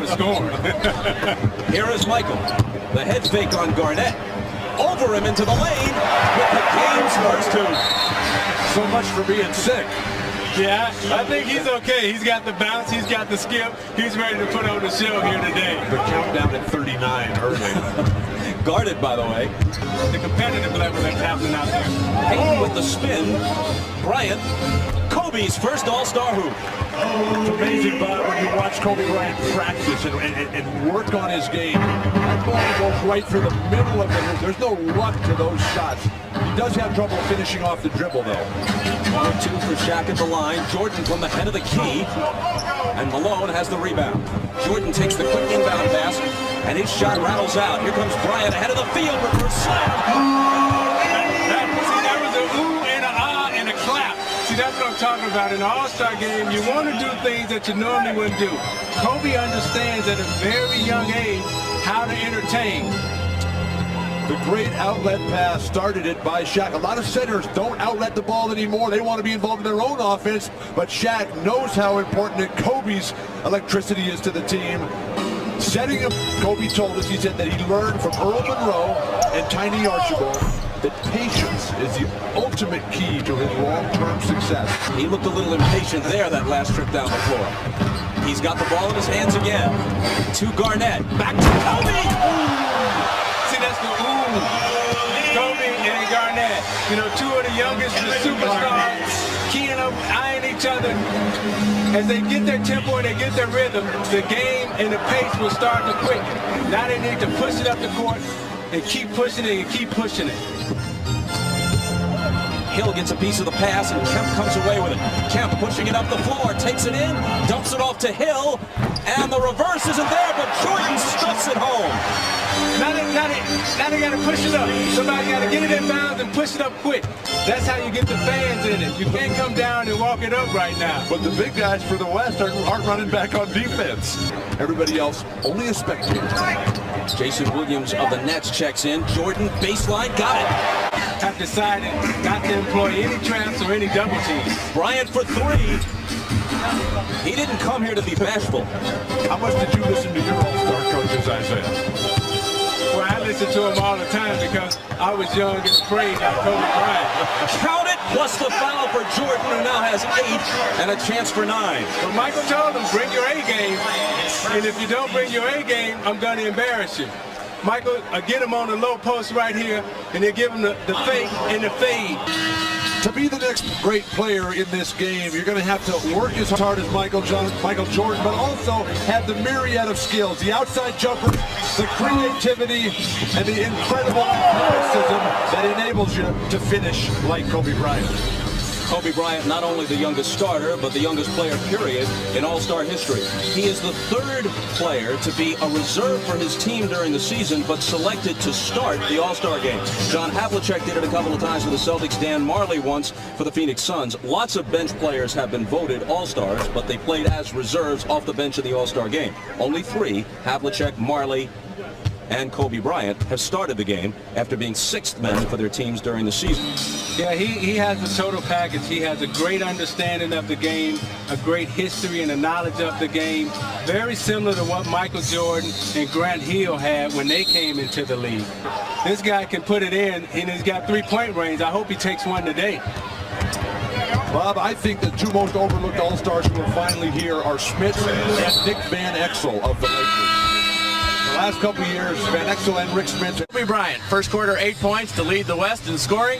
Score. Here is Michael. The head fake on Garnett. Over him into the lane with the game's first two. So much for being sick. Yeah, I think he's okay. He's got the bounce. He's got the skip. He's ready to put on the show here today. The countdown at 39 early. Guarded, by the way. The competitive level that's happening out there. Hayden with the spin. Bryant. Kobe's first All-Star hoop. It's amazing, Bob, when you watch Kobe Bryant practice and work on his game. That ball goes right through the middle of the hoop. There's no luck to those shots. He does have trouble finishing off the dribble, though. 1-2 for Shaq at the line. Jordan from the head of the key. And Malone has the rebound. Jordan takes the quick inbound pass, and his shot rattles out. Here comes Bryant ahead of the field. Reverse slam. That was a ooh and a ah and a clap. See, that's what I'm talking about. In an All-Star game, you want to do things that you normally wouldn't do. Kobe understands at a very young age how to entertain. The great outlet pass started it by Shaq. A lot of centers don't outlet the ball anymore. They want to be involved in their own offense, but Shaq knows how important Kobe's electricity is to the team. Setting up, Kobe told us, he said that he learned from Earl Monroe and Tiny Archibald that patience is the ultimate key to his long-term success. He looked a little impatient there that last trip down the floor. He's got the ball in his hands again. To Garnett. Back to Kobe! See, that's the ooh. Kobe and Garnett. You know, two of the youngest, the superstars, keying up, eyeing each other. As they get their tempo and they get their rhythm, the game and the pace will start to quicken. Now they need to push it up the court and keep pushing it and keep pushing it. Hill gets a piece of the pass, and Kemp comes away with it. Kemp pushing it up the floor, takes it in, dumps it off to Hill, and the reverse isn't there, but Jordan stuffs it home. Now they got to push it up. Somebody got to get it in bounds and push it up quick. That's how you get the fans in it. You can't come down and walk it up right now. But the big guys for the West aren't running back on defense. Everybody else, only a spectator. Jason Williams of the Nets checks in. Jordan, baseline, got it. Have decided not to employ any traps or any double teams. Bryant for three. He didn't come here to be bashful. How much did you listen to your All-Star coaches, Isaiah? Well, I listen to him all the time because I was young and afraid like Kobe Bryant. Count it, plus the foul for Jordan, who now has 8 and a chance for 9. But Michael told him, bring your A game. And if you don't bring your A game, I'm going to embarrass you. Michael, get him on the low post right here, and then give him the fake and the fade. To be the next great player in this game, you're going to have to work as hard as Michael Jordan, but also have the myriad of skills, the outside jumper, the creativity, and the incredible athleticism that enables you to finish like Kobe Bryant. Kobe Bryant, not only the youngest starter, but the youngest player, period, in All-Star history. He is the third player to be a reserve for his team during the season, but selected to start the All-Star game. John Havlicek did it a couple of times for the Celtics, Dan Marley once for the Phoenix Suns. Lots of bench players have been voted All-Stars, but they played as reserves off the bench in the All-Star game. Only 3, Havlicek, Marley, and Kobe Bryant, have started the game after being 6th men for their teams during the season. Yeah, he has the total package. He has a great understanding of the game, a great history and a knowledge of the game, very similar to what Michael Jordan and Grant Hill had when they came into the league. This guy can put it in, and he's got 3-point range. I hope he takes one today. Bob, I think the 2 most overlooked All-Stars who are finally here are Smith and Nick Van Exel of the Lakers. The last couple of years, Van Exel and Rick Smith. Kobe Bryant, first quarter 8 points to lead the West in scoring.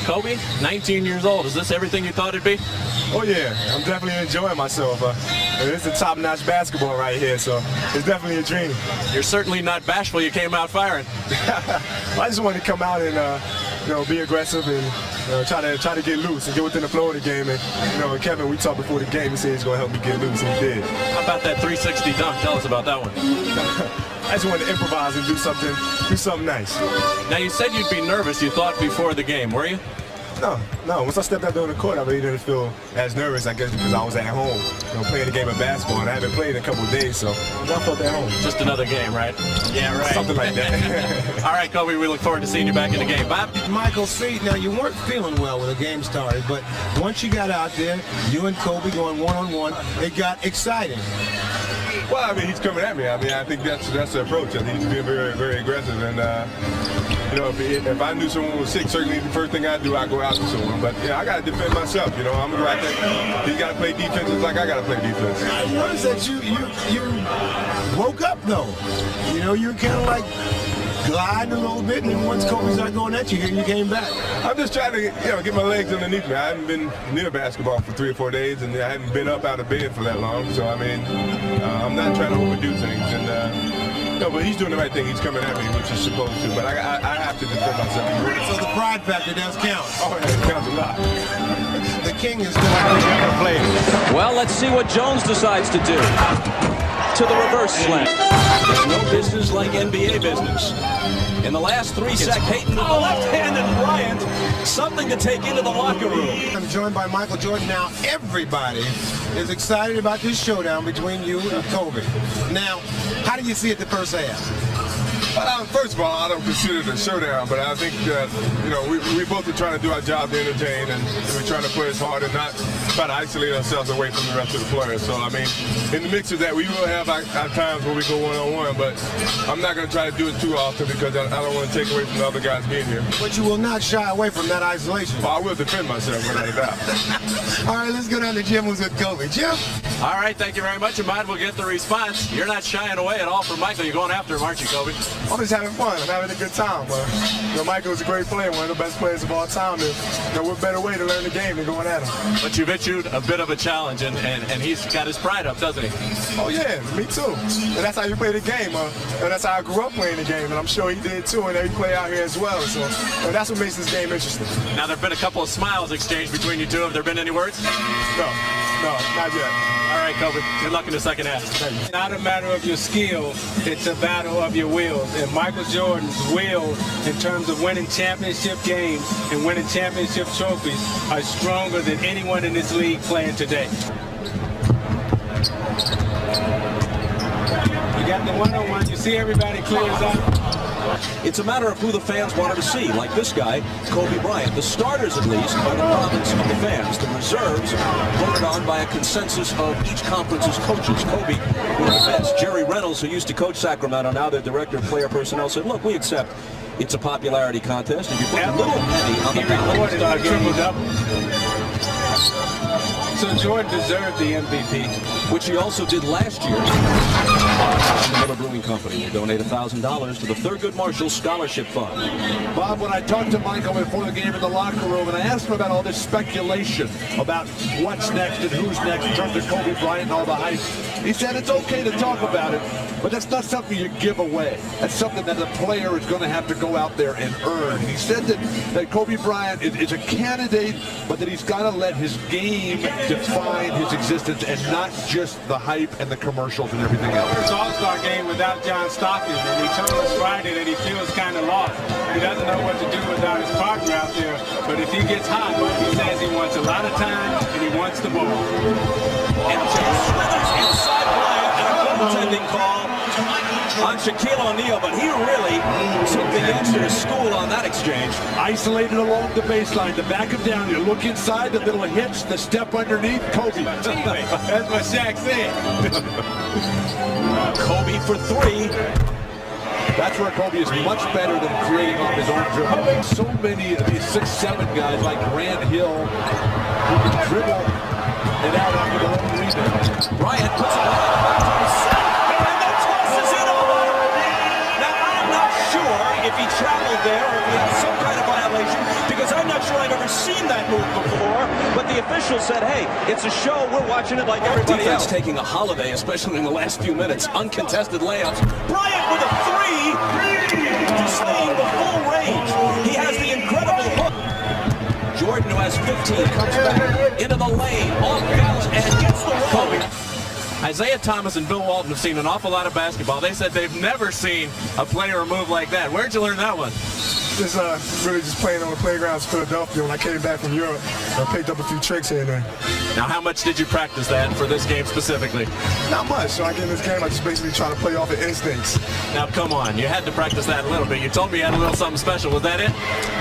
Kobe, 19 years old. Is this everything you thought it'd be? Oh yeah, I'm definitely enjoying myself. It's a top-notch basketball right here, so it's definitely a dream. You're certainly not bashful. You came out firing. I just wanted to come out and be aggressive and try to get loose and get within the flow of the game. And Kevin, we talked before the game. He said he's going to help me get loose, and he did. How about that 360 dunk? Tell us about that one. I just wanted to improvise and do something nice. Now, you said you'd be nervous, you thought, before the game, were you? No. Once I stepped out there on the court, I really didn't feel as nervous, I guess, because I was at home, playing the game of basketball, and I haven't played in a couple of days, so I felt at home. Just another game, right? Yeah, right. Something like that. All right, Kobe, we look forward to seeing you back in the game. Bob? Michael, see, now you weren't feeling well when the game started, but once you got out there, you and Kobe going one-on-one, it got exciting. Well, I mean, he's coming at me. I mean, I think that's the approach. I think he's being very, very aggressive. And, you know, if I knew someone was sick, certainly the first thing I do, I go out to someone. But, yeah, I got to defend myself. You know, I'm going to go out there. He's got to play defense just like I got to play defense. I noticed that you woke up, though. You know, you were kind of like gliding a little bit, and then once Kobe started going at you here, you came back. I'm just trying to, get my legs underneath me. I haven't been near basketball for 3 or 4 days, and I haven't been up out of bed for that long. So, I mean, I'm not trying to overdo things. And, no, but he's doing the right thing. He's coming at me, which is supposed to. But I have to defend myself. So the pride factor does count. Oh, yeah, it counts a lot. The king is going to play. Well, let's see what Jones decides to do. To the reverse slam. There's no business like NBA business. In the last 3 seconds, Peyton with the left-handed Bryant. Something to take into the locker room. I'm joined by Michael Jordan. Now, everybody is excited about this showdown between you and Kobe. Now, how do you see it the first half? Well, first of all, I don't consider it a showdown, but I think that, we both are trying to do our job to entertain, and we're trying to play as hard and not try to isolate ourselves away from the rest of the players. So, I mean, in the mix of that, we will have our times where we go one-on-one, but I'm not going to try to do it too often because I don't want to take away from the other guys being here. But you will not shy away from that isolation. Well, I will defend myself without a doubt. All right, let's go down to Jim, who's with Kobe. Jim? All right, thank you very much. And we'll get the response. You're not shying away at all from Michael. You're going after him, aren't you, Kobe? I'm just having fun. I'm having a good time. Michael's a great player, one of the best players of all time. And what better way to learn the game than going at him? But you've issued a bit of a challenge, and he's got his pride up, doesn't he? Oh, yeah, me too. And that's how you play the game. And that's how I grew up playing the game. And I'm sure he did too, and every player out here as well. So that's what makes this game interesting. Now, there have been a couple of smiles exchanged between you two. Have there been any words? No, not yet. All right, Kobe. Good luck in the second half. It's not a matter of your skill, it's a battle of your wills. And Michael Jordan's will in terms of winning championship games and winning championship trophies are stronger than anyone in this league playing today. You got the one-on-one, you see everybody clears out. It's a matter of who the fans wanted to see, like this guy, Kobe Bryant. The starters, at least, are the province of the fans. The reserves voted on by a consensus of each conference's coaches. Kobe was the best. Jerry Reynolds, who used to coach Sacramento, now the director of player personnel, said, look, we accept it's a popularity contest. If you put a little penny on the ballot, All-Star game. So Jordan deserved the MVP. Which he also did last year. The Miller Brewing Company will donate $1,000 to the Thurgood Marshall Scholarship Fund. Bob, when I talked to Michael before the game in the locker room, and I asked him about all this speculation about what's next and who's next in terms of Kobe Bryant and all the hype, he said it's okay to talk about it, but that's not something you give away. That's something that the player is going to have to go out there and earn. He said that Kobe Bryant is a candidate, but that he's got to let his game define his existence and not just the hype and the commercials and everything else. First All-Star game without John Stockton, and he told us Friday that he feels kind of lost. He doesn't know what to do without his partner out there, but if he gets hot, he says he wants a lot of time and he wants the ball. And Joe Smithers inside Bryant, and a goaltending call on Shaquille O'Neal, but he really took the youngster to school on that exchange. Isolated along the baseline, to back him down, you look inside, the little hitch, the step underneath, Kobe. That's what Shaq said. Kobe for 3. That's where Kobe is much better than creating off his own dribble. So many of these 6'7" guys like Grant Hill who can dribble it out after the long rebound. Bryant puts it on the set, and the toss is in on him. Now, I'm not sure if he traveled there or if he had some kind of violation, because I'm not sure I've ever seen that move before, but the official said, hey, it's a show, we're watching it like everybody else. Taking a holiday, especially in the last few minutes. Uncontested layups. Bryant with a 3, displaying the full range. He has the incredible hook. Jordan, who has 15, comes back into the lane, off balance, and gets the roll. Isaiah Thomas and Bill Walton have seen an awful lot of basketball. They said they've never seen a player move like that. Where'd you learn that one? Just really just playing on the playgrounds in Philadelphia. When I came back from Europe, I picked up a few tricks here and there. Now, how much did you practice that for this game specifically? Not much. So I get in this game, I just basically try to play off of instincts. Now, come on. You had to practice that a little bit. You told me you had a little something special. Was that it?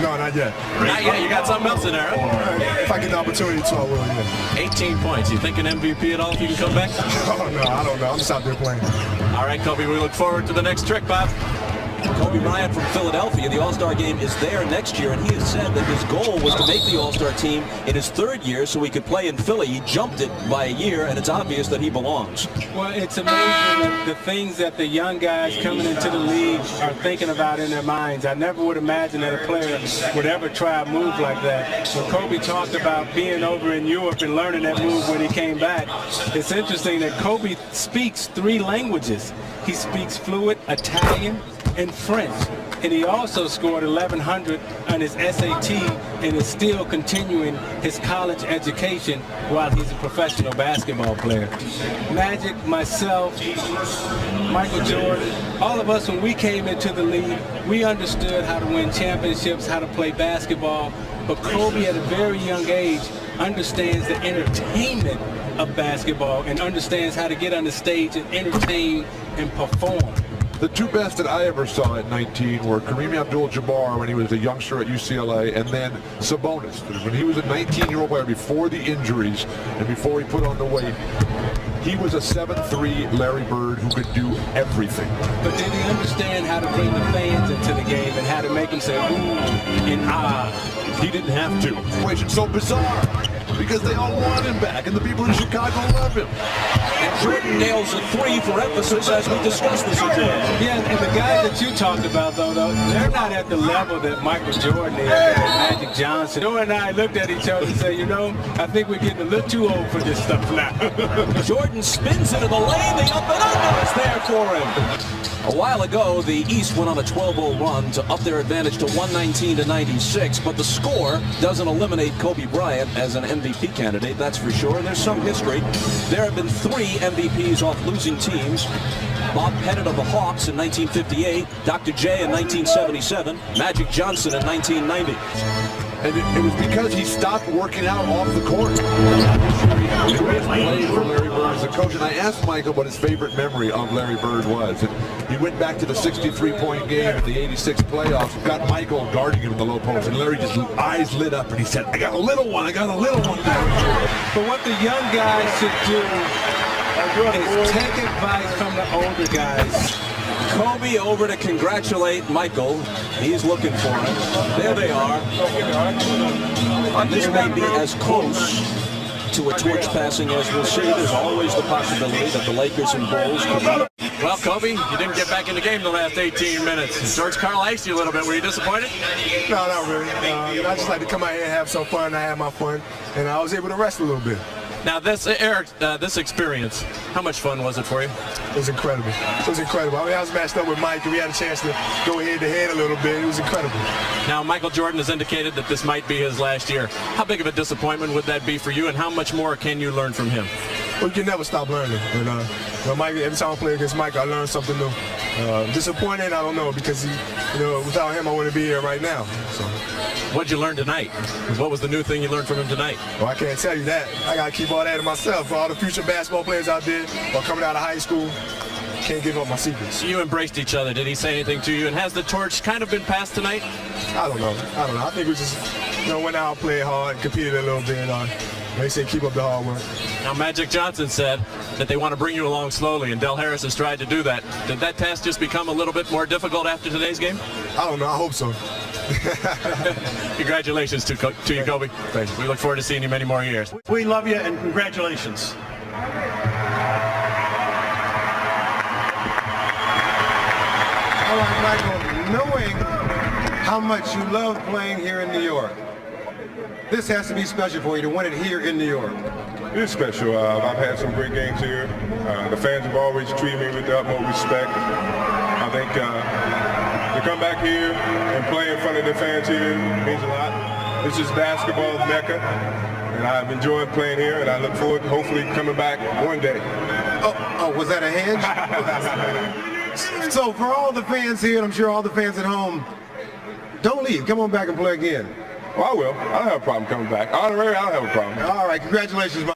No, not yet. Not yet. You got something else in there, huh? If I get the opportunity to, I will, yeah. 18 points. You think an MVP at all if you can come back? Oh, no, I don't know. I'm just out there playing. All right, Kobe, we look forward to the next trick, Bob. Kobe Bryant from Philadelphia, the All-Star game is there next year, and he has said that his goal was to make the All-Star team in his third year so he could play in Philly. He jumped it by a year, and it's obvious that he belongs. Well, it's amazing that the things that the young guys coming into the league are thinking about in their minds. I never would imagine that a player would ever try a move like that. When Kobe talked about being over in Europe and learning that move when he came back, it's interesting that Kobe speaks 3 languages. He speaks fluent Italian and French, and he also scored 1100 on his SAT and is still continuing his college education while he's a professional basketball player. Magic, myself, Michael Jordan, all of us, when we came into the league, we understood how to win championships, how to play basketball, but Kobe at a very young age understands the entertainment of basketball and understands how to get on the stage and entertain and perform. The 2 best that I ever saw at 19 were Kareem Abdul-Jabbar when he was a youngster at UCLA, and then Sabonis. When he was a 19-year-old player before the injuries and before he put on the weight, he was a 7'3" Larry Bird who could do everything. But did he understand how to bring the fans into the game and how to make them say ooh and ah? He didn't have to. Situation so bizarre because they all want him back, and the people in Chicago love him. And Jordan nails a 3 for emphasis as we discuss the situation. Yeah, and the guys that you talked about, though, they're not at the level that Michael Jordan is, and Magic Johnson. Joe and I looked at each other and said, you know, I think we're getting a little too old for this stuff now. Jordan spins into the lane. The up and under is there for him. A while ago, the East went on a 12-0 run to up their advantage to 119-96, but the score doesn't eliminate Kobe Bryant as an MVP candidate, that's for sure. And there's some history. There have been 3 MVPs off losing teams. Bob Pettit of the Hawks in 1958, Dr. J in 1977, Magic Johnson in 1990. And it was because he stopped working out off the court. He played for Larry Bird as a coach, and I asked Michael what his favorite memory of Larry Bird was. And he went back to the 63-point game in the 86 playoffs, got Michael guarding him in the low post, and Larry just eyes lit up, and he said, I got a little one. But what the young guys should do is take advice from the older guys. Kobe over to congratulate Michael. He's looking for him. There they are. And this may be as close to a torch passing as we'll see. There's always the possibility that the Lakers and Bulls could... Well, Kobe, you didn't get back in the game the last 18 minutes. George Karl iced you a little bit. Were you disappointed? No, not really. I just like to come out here and have some fun. I had my fun, and I was able to rest a little bit. Now, Eric, this experience, how much fun was it for you? It was incredible. It was incredible. I mean, I was matched up with Mike, and we had a chance to go head-to-head a little bit. It was incredible. Now, Michael Jordan has indicated that this might be his last year. How big of a disappointment would that be for you, and how much more can you learn from him? Well, you can never stop learning. And, Mike, every time I play against Mike, I learn something new. Disappointed, I don't know, because without him, I wouldn't be here right now. So. What'd you learn tonight? What was the new thing you learned from him tonight? Well, I can't tell you that. I got to keep all that to myself. For all the future basketball players out there or coming out of high school, can't give up my secrets. You embraced each other. Did he say anything to you? And has the torch kind of been passed tonight? I don't know. I think we just went out, played hard, competed a little bit. They say keep up the hard work. Now, Magic Johnson said that they want to bring you along slowly, and Del Harris has tried to do that. Did that task just become a little bit more difficult after today's game? I don't know. I hope so. Congratulations to you, Kobe. Thanks. We look forward to seeing you many more years. We love you, and congratulations. All right, Michael, knowing how much you love playing here in New York, this has to be special for you to win it here in New York. It is special. I've had some great games here. The fans have always treated me with the utmost respect. I think to come back here and play in front of the fans here means a lot. This is basketball's Mecca, and I've enjoyed playing here, and I look forward to hopefully coming back one day. Oh, was that a hedge? So for all the fans here, and I'm sure all the fans at home, Don't leave. Come on back and play again. Well, I will. I don't have a problem coming back. Honorary, I don't have a problem. All right. Congratulations, my